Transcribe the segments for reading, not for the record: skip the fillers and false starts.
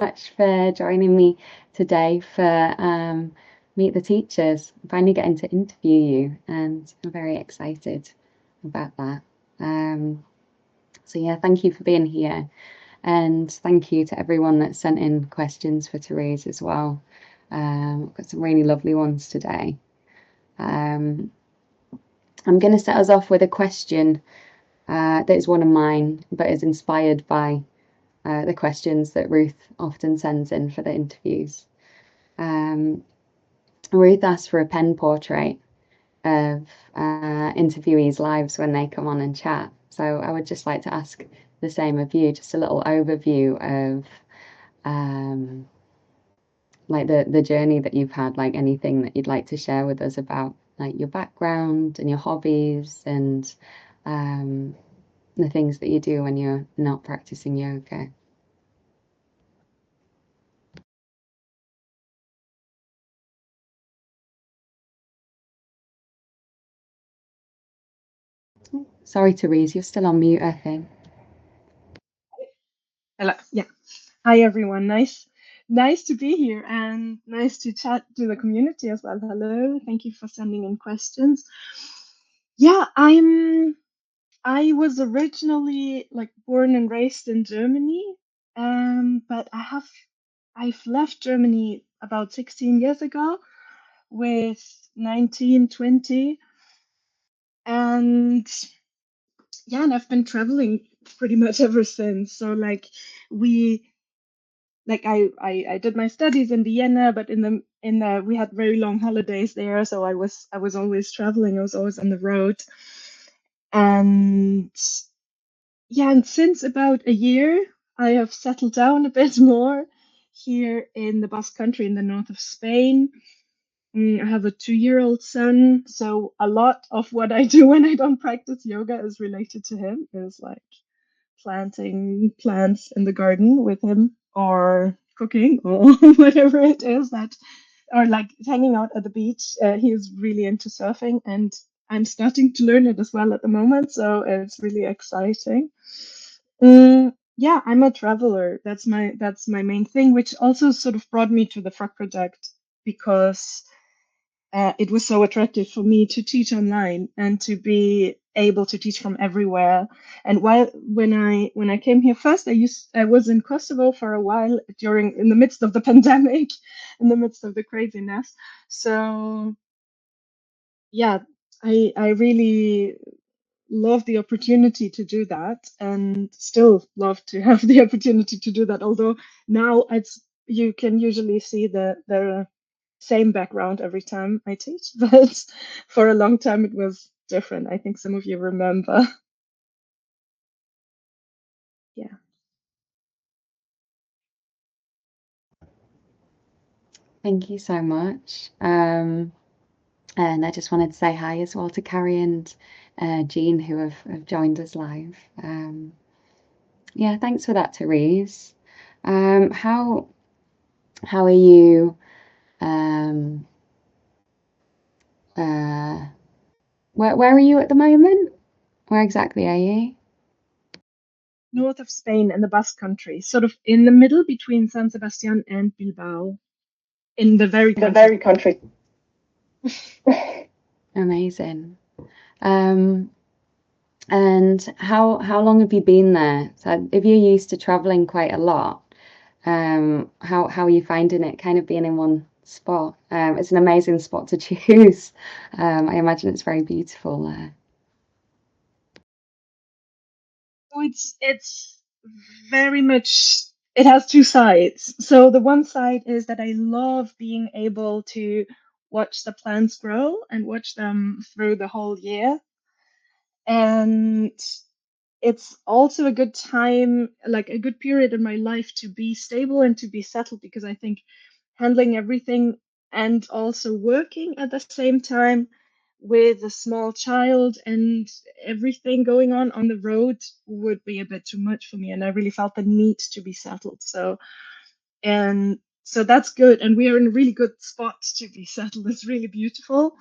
much for joining me today for Meet the Teachers. I'm finally getting to interview you, and I'm very excited about that. Um, so, yeah, thank you for being here, and thank you to everyone that sent in questions for Therese as well. I've got some really lovely ones today. Um, I'm going to set us off with a question that is one of mine, but is inspired by the questions that Ruth often sends in for the interviews. Um, Ruth asked for a pen portrait of interviewees' lives when they come on and chat. So I would just like to ask the same of you, just a little overview of like the journey that you've had, like anything that you'd like to share with us about like your background and your hobbies and um, the things that you do when you're not practicing yoga. Sorry, Therese, you're still on mute, I think. Hello. Yeah. Hi, everyone. Nice to be here and nice to chat to the community as well. Hello. Thank you for sending in questions. Yeah, I was originally like born and raised in Germany, but I've left Germany about 16 years ago with 19, 20, and yeah, and I've been traveling pretty much ever since. So we I did my studies in Vienna, but in the we had very long holidays there, so I was always traveling. I was always on the road, and yeah, and since about a year, I have settled down a bit more here in the Basque Country in the north of Spain. I have a 2-year-old son, so a lot of what I do when I don't practice yoga is related to him. Is like planting plants in the garden with him or cooking or whatever it is that or like hanging out at the beach. He is really into surfing and I'm starting to learn it as well at the moment, so it's really exciting. Yeah, I'm a traveler. That's my main thing, which also sort of brought me to the frog project because it was so attractive for me to teach online and to be able to teach from everywhere. And when I came here first, I was in Kosovo for a while during in the midst of the pandemic, in the midst of the craziness. So yeah, I really love the opportunity to do that and still love to have the opportunity to do that. Although now it's you can usually see the same background every time I teach, but for a long time it was different. I think some of you remember. Yeah. Thank you so much. And I just wanted to say hi as well to Carrie and Jean who have joined us live. Yeah, thanks for that, Therese. Um, how how are you? Um, uh, where are you at the moment? Where exactly are you? North of Spain in the Basque Country, sort of in the middle between San Sebastian and Bilbao, in the very The country. very country. Amazing. Um, and how long have you been there? So if you're used to traveling quite a lot, how are you finding it kind of being in one spot? It's an amazing spot to choose. I imagine it's very beautiful there. So it's very much it has two sides. So the one side is that I love being able to watch the plants grow and watch them through the whole year. And it's also a good time, like a good period in my life to be stable and to be settled because I think handling everything and also working at the same time with a small child and everything going on the road would be a bit too much for me. And I really felt the need to be settled. So that's good. And we are in a really good spot to be settled. It's really beautiful.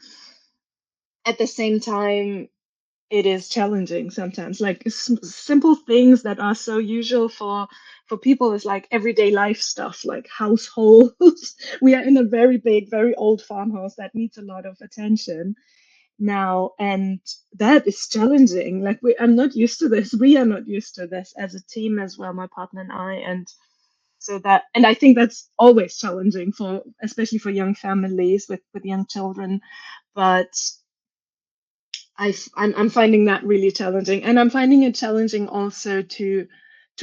At the same time, it is challenging sometimes. Like simple things that are so usual for people is like everyday life stuff, like households. We are in a very big, very old farmhouse that needs a lot of attention now, and that is challenging. Like I'm not used to this. We are not used to this as a team as well, my partner and I, and so that, and I think that's always challenging for, especially for young families with young children. But I'm finding that really challenging, and I'm finding it challenging also to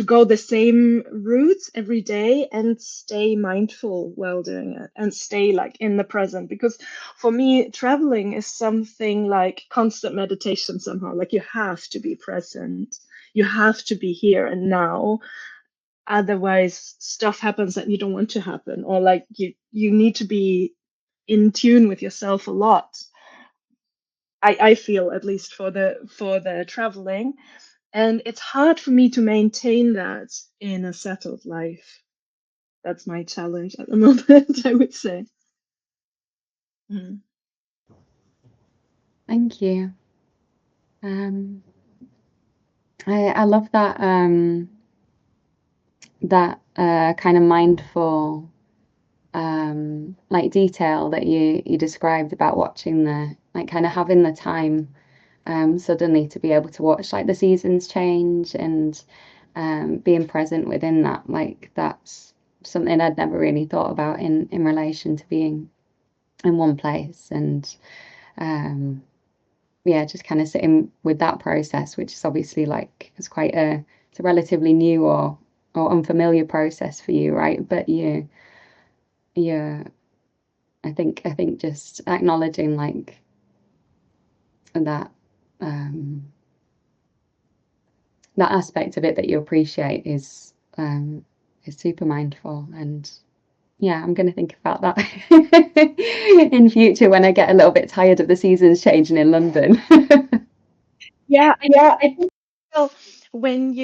go the same routes every day and stay mindful while doing it and stay like in the present. Because for me, traveling is something like constant meditation somehow. Like you have to be present, you have to be here and now. Otherwise, stuff happens that you don't want to happen, or like you need to be in tune with yourself a lot. I feel at least for the traveling, and it's hard for me to maintain that in a settled life. That's my challenge at the moment, I would say. Mm. Thank you. Um, I love that kind of mindful like detail that you described about watching the like kind of having the time suddenly to be able to watch like the seasons change and being present within that. Like that's something I'd never really thought about in relation to being in one place and um, yeah, just kind of sitting with that process, which is obviously like it's a relatively new or unfamiliar process for you, right? But you I think just acknowledging like that um, that aspect of it that you appreciate is super mindful and yeah, I'm going to think about that in future when I get a little bit tired of the seasons changing in London. Yeah, I think so. When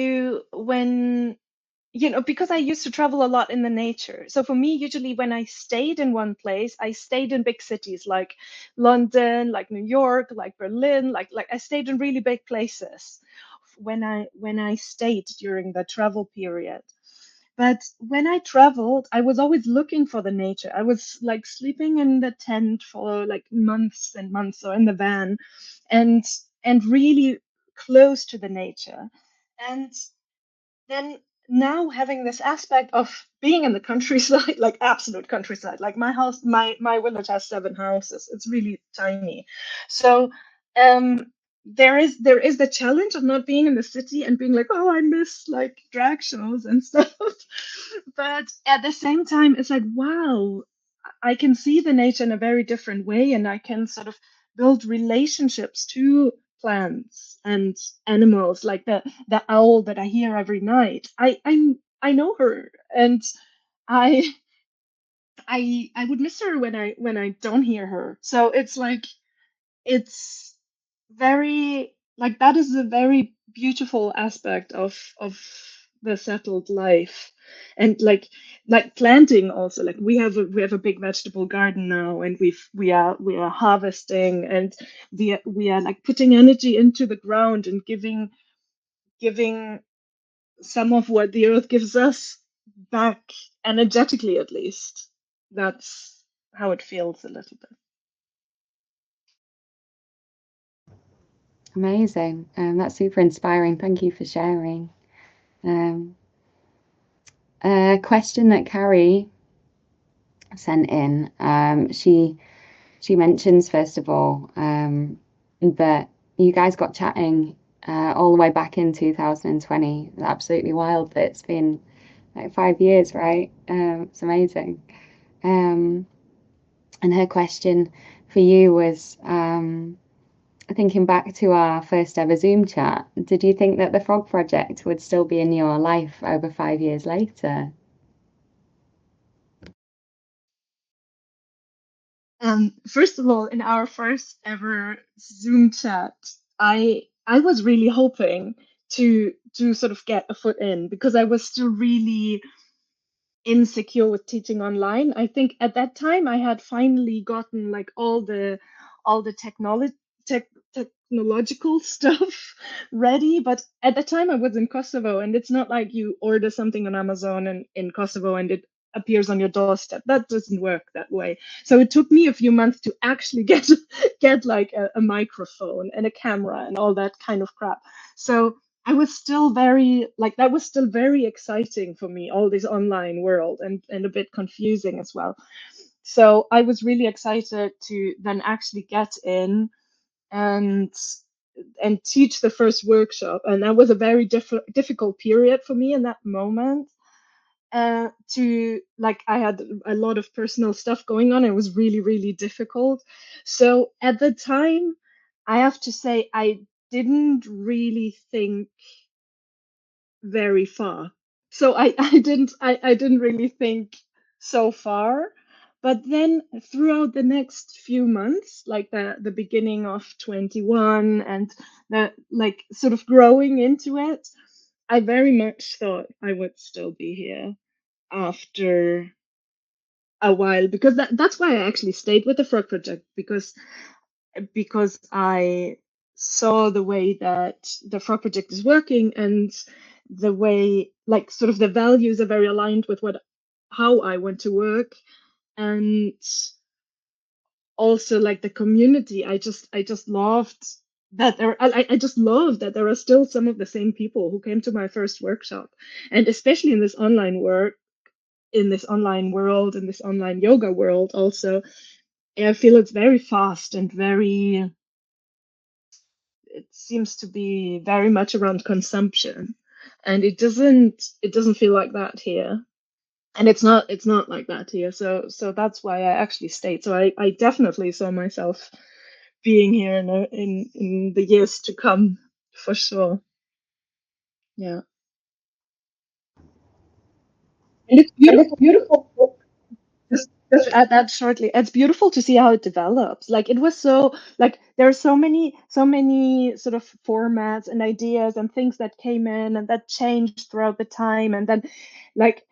because I used to travel a lot in the nature. So for me, usually when I stayed in one place, I stayed in big cities like London, like New York, like Berlin, like I stayed in really big places when I stayed during the travel period. But when I traveled, I was always looking for the nature. I was like sleeping in the tent for like months and months or in the van and really close to the nature. And then now having this aspect of being in the countryside, like absolute countryside, like my house, my village has 7 houses. It's really tiny. So there is the challenge of not being in the city and being like, oh, I miss like drag shows and stuff. But at the same time, it's like, wow, I can see the nature in a very different way, and I can sort of build relationships to plants and animals, like the owl that I hear every night. I know her, and I I would miss her when I don't hear her. So it's like it's very like that is a very beautiful aspect of the settled life. And like planting also, like we have a big vegetable garden now, and we are harvesting, and we are like putting energy into the ground and giving some of what the earth gives us back, energetically at least. That's how it feels a little bit. Amazing. That's super inspiring. Thank you for sharing. Um, a question that Carrie sent in. She mentions first of all that you guys got chatting all the way back in 2020. Absolutely wild that it's been like 5 years, right? It's amazing. Um, and her question for you was thinking back to our first ever Zoom chat, did you think that the Frog Project would still be in your life over 5 years later? First of all, in our first ever Zoom chat, I was really hoping to sort of get a foot in because I was still really insecure with teaching online. I think at that time I had finally gotten like all the technology technological stuff ready. But at the time I was in Kosovo, and it's not like you order something on Amazon and in Kosovo and it appears on your doorstep. That doesn't work that way. So it took me a few months to actually get like a microphone and a camera and all that kind of crap. So I was still very like that was still very exciting for me, all this online world, and a bit confusing as well. So I was really excited to then actually get in and teach the first workshop, and that was a very difficult period for me in that moment. To like I had a lot of personal stuff going on. It was really really difficult. So at the time, I have to say I didn't really think very far. So I didn't really think so far. But then throughout the next few months, like the beginning of 21 and the like sort of growing into it, I very much thought I would still be here after a while, because that's why I actually stayed with the Frog Project, because I saw the way that the Frog Project is working, and the way, like, sort of the values are very aligned with what how I want to work, and also like the community. I just loved that I just love that there are still some of the same people who came to my first workshop, and especially in this online work, in this online world, in this online yoga world also. I feel it's very fast and very, it seems to be very much around consumption, and it doesn't feel like that here, and it's not like that here. So that's why I actually stayed. So I definitely saw myself being here in the years to come, for sure. Yeah, and it's And it's beautiful. beautiful. Just to add that shortly, it's beautiful to see how it develops. Like it was so like there are so many sort of formats and ideas and things that came in and that changed throughout the time, and then like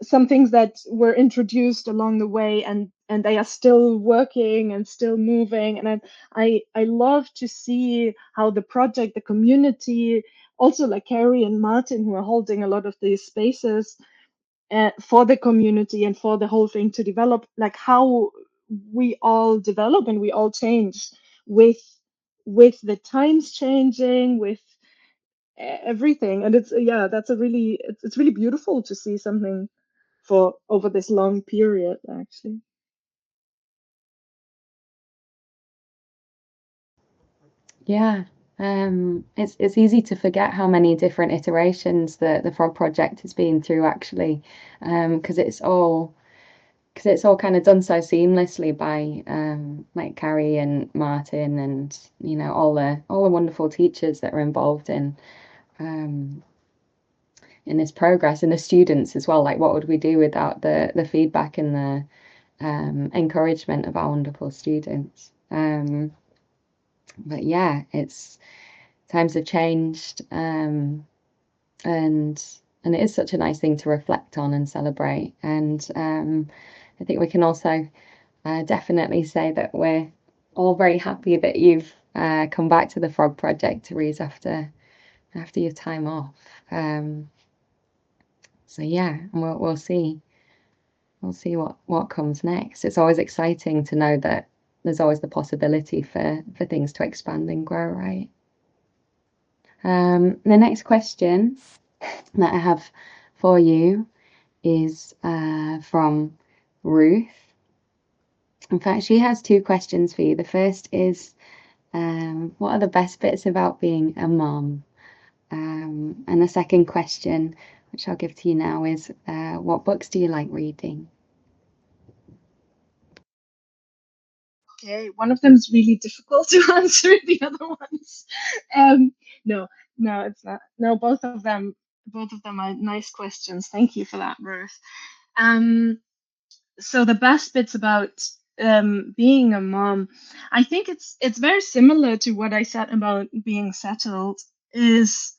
some things that were introduced along the way, and they are still working and still moving. And I love to see how the project, the community, also like Carrie and Martin, who are holding a lot of these spaces for the community and for the whole thing to develop, like how we all develop and we all change with the times changing, with everything. And it's yeah, that's a really it's really beautiful to see something for over this long period, actually. Yeah, it's easy to forget how many different iterations the Frog Project has been through actually, because it's all kind of done so seamlessly by like Carrie and Martin and all the wonderful teachers that are involved um, in this progress, and the students as well. Like, what would we do without the feedback and the encouragement of our wonderful students? But yeah, it's times have changed, and it is such a nice thing to reflect on and celebrate. And I think we can also definitely say that we're all very happy that you've come back to the Frog Project, Therese, after your time off. Um, so yeah, and we'll see what comes next. It's always exciting to know that there's always the possibility for things to expand and grow, right? The next question that I have for you is from Ruth. In fact, she has two questions for you. The first is, what are the best bits about being a mom? And the second question, which I'll give to you now, is, what books do you like reading? Okay, one of them is really difficult to answer. The other ones, um, no, no, it's not. No, both of them are nice questions. Thank you for that, Ruth. Um, so the best bits about being a mom, I think it's very similar to what I said about being settled. Is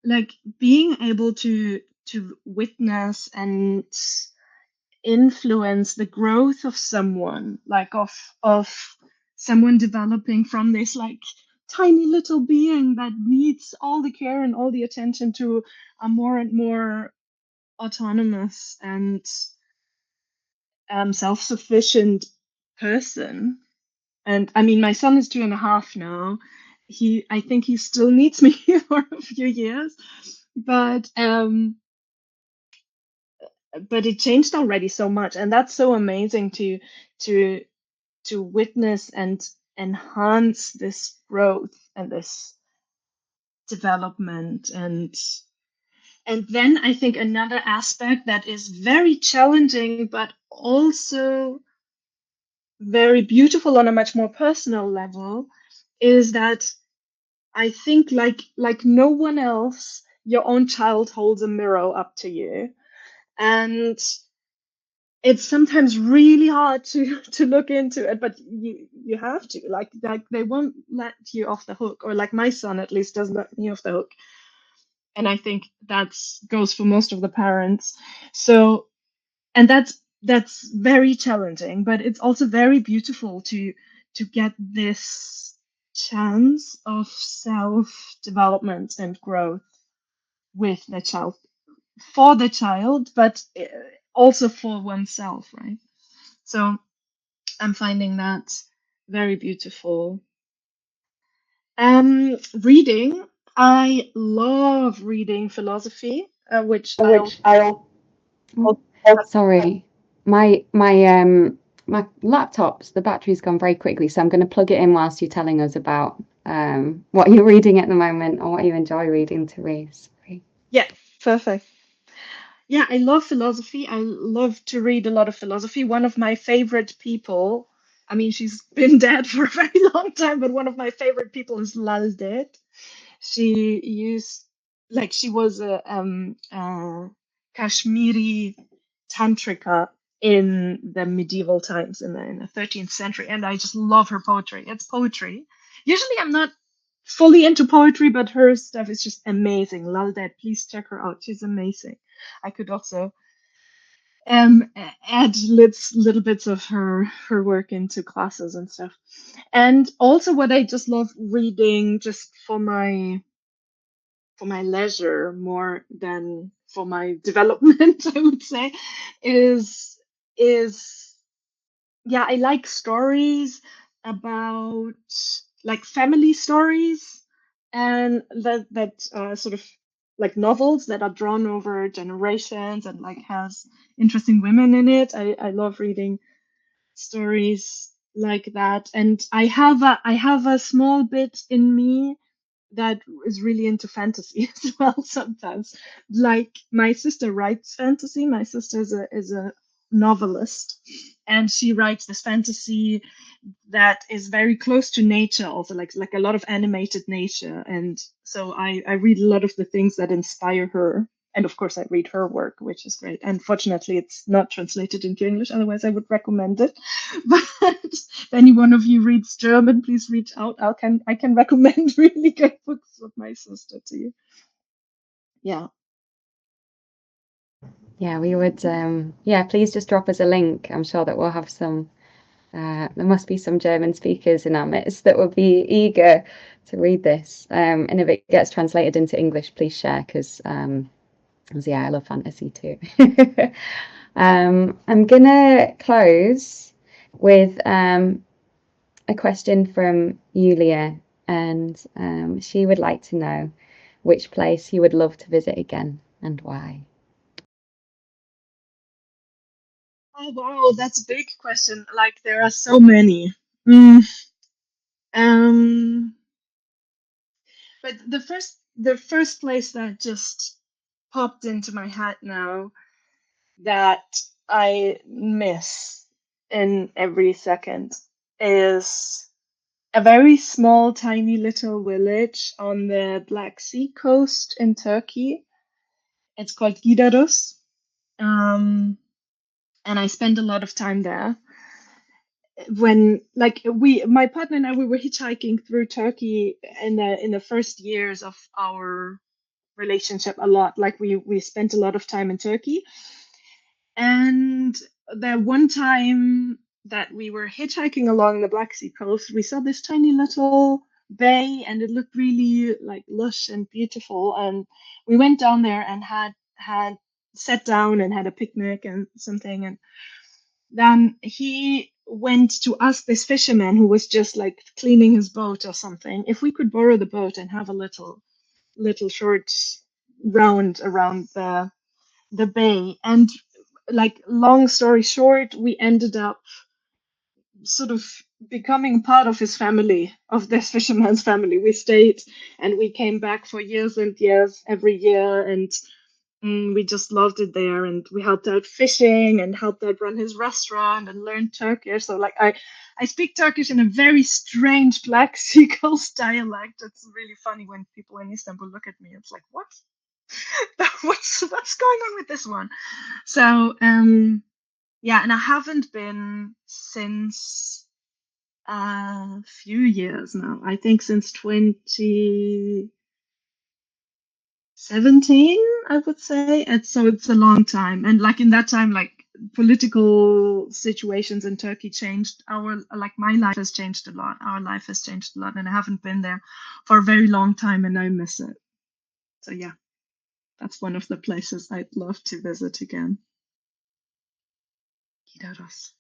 like being able to witness and influence the growth of someone, like of someone developing from this like tiny little being that needs all the care and all the attention to a more and more autonomous and self-sufficient person. And I mean, my son is 2.5 now. I think he still needs me for a few years, but it changed already so much, and that's so amazing to witness and enhance this growth and this development. And then I think another aspect that is very challenging but also very beautiful on a much more personal level is that I think like no one else, your own child holds a mirror up to you. And it's sometimes really hard to look into it, but you have to. Like they won't let you off the hook, or like my son at least doesn't let me off the hook. And I think that's goes for most of the parents. So, and that's very challenging, but it's also very beautiful to get this chance of self development and growth with the child, for the child, but also for oneself, right? So I'm finding that very beautiful. Reading, I love reading philosophy, which I'll. which I'll Oh, sorry. My laptop's the battery's gone very quickly, so I'm going to plug it in whilst you're telling us about what you're reading at the moment or what you enjoy reading, Therese. Yeah, perfect. Yeah, I love philosophy. I love to read a lot of philosophy. One of my favorite people, I mean, she's been dead for a very long time, but one of my favorite people is Lalde. She used she was a Kashmiri tantrika in the medieval times in the 13th century, and I just love her poetry. It's poetry. Usually, I'm not fully into poetry, but her stuff is just amazing. Lalde, please check her out. She's amazing. I could also add little bits of her work into classes and stuff. And also, what I just love reading, just for my leisure more than for my development, I would say, is yeah, I like stories about like family stories, and that sort of like novels that are drawn over generations and like has interesting women in it. I love reading stories like that, and I have a small bit in me that is really into fantasy as well sometimes. Like my sister writes fantasy. My sister is a novelist, and she writes this fantasy that is very close to nature, also like a lot of animated nature. And so I read a lot of the things that inspire her. And of course, I read her work, which is great. Unfortunately, it's not translated into English. Otherwise, I would recommend it. But if any one of you reads German, please reach out. I can recommend really good books of my sister to you. Yeah. Yeah, we would. Yeah, please just drop us a link. I'm sure that we'll have some. There must be some German speakers in our midst that would be eager to read this. And if it gets translated into English, please share because yeah, I love fantasy too. I'm gonna close with a question from Yulia, and she would like to know which place you would love to visit again and why. Oh wow, that's a big question. Like there are so many. Mm, um, but the first place that just popped into my head now that I miss in every second is a very small, tiny little village on the Black Sea coast in Turkey. It's called Giderus. Um, and I spent a lot of time there. When like my partner and I, we were hitchhiking through Turkey in the first years of our relationship a lot. Like we spent a lot of time in Turkey. And there one time that we were hitchhiking along the Black Sea coast. We saw this tiny little bay, and it looked really like lush and beautiful. And we went down there and had sat down and had a picnic and something. And then he went to ask this fisherman who was just like cleaning his boat or something if we could borrow the boat and have a little short round around the bay. And like long story short, we ended up sort of becoming part of his family, of this fisherman's family. We stayed and we came back for years and years every year, and we just loved it there. And we helped out fishing and helped out run his restaurant and learned Turkish. So like I speak Turkish in a very strange Black Sea coast dialect. It's really funny when people in Istanbul look at me. It's like, what? What's going on with this one? So yeah, and I haven't been since a few years now. I think since 2017, I would say. And so it's a long time. And like in that time, like political situations in Turkey changed. Our like my life has changed a lot. Our life has changed a lot, and I haven't been there for a very long time, and I miss it. So yeah, that's one of the places I'd love to visit again. Gidaros.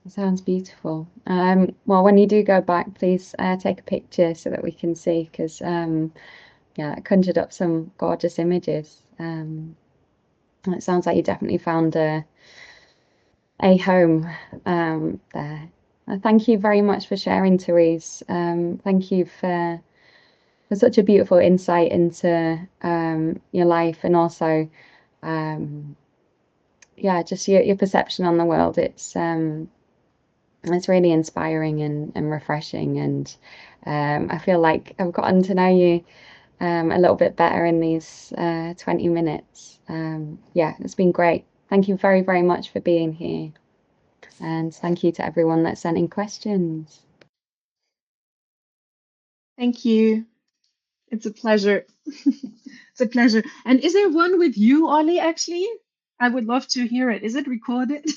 Sounds beautiful. Well, when you do go back, please take a picture so that we can see, because yeah, it conjured up some gorgeous images. And it sounds like you definitely found a home there. Thank you very much for sharing, Therese. Thank you for such a beautiful insight into your life, and also yeah, just your perception on the world. It's really inspiring and refreshing, and I feel like I've gotten to know you a little bit better in these 20 minutes. Yeah, it's been great. Thank you very, very much for being here. And thank you to everyone that sent in questions. Thank you. It's a pleasure. It's a pleasure. And is there one with you, Ollie, actually? I would love to hear it. Is it recorded?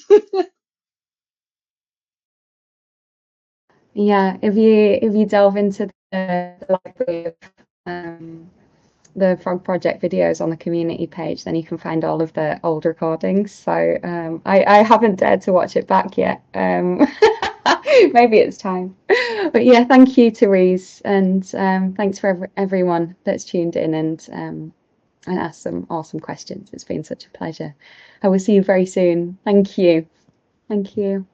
Yeah, if you delve into the library of the Frog Project videos on the community page, then you can find all of the old recordings. So I haven't dared to watch it back yet. Maybe it's time. But yeah, thank you, Therese, and thanks for everyone that's tuned in and asked some awesome questions. It's been such a pleasure. I will see you very soon. Thank you. Thank you.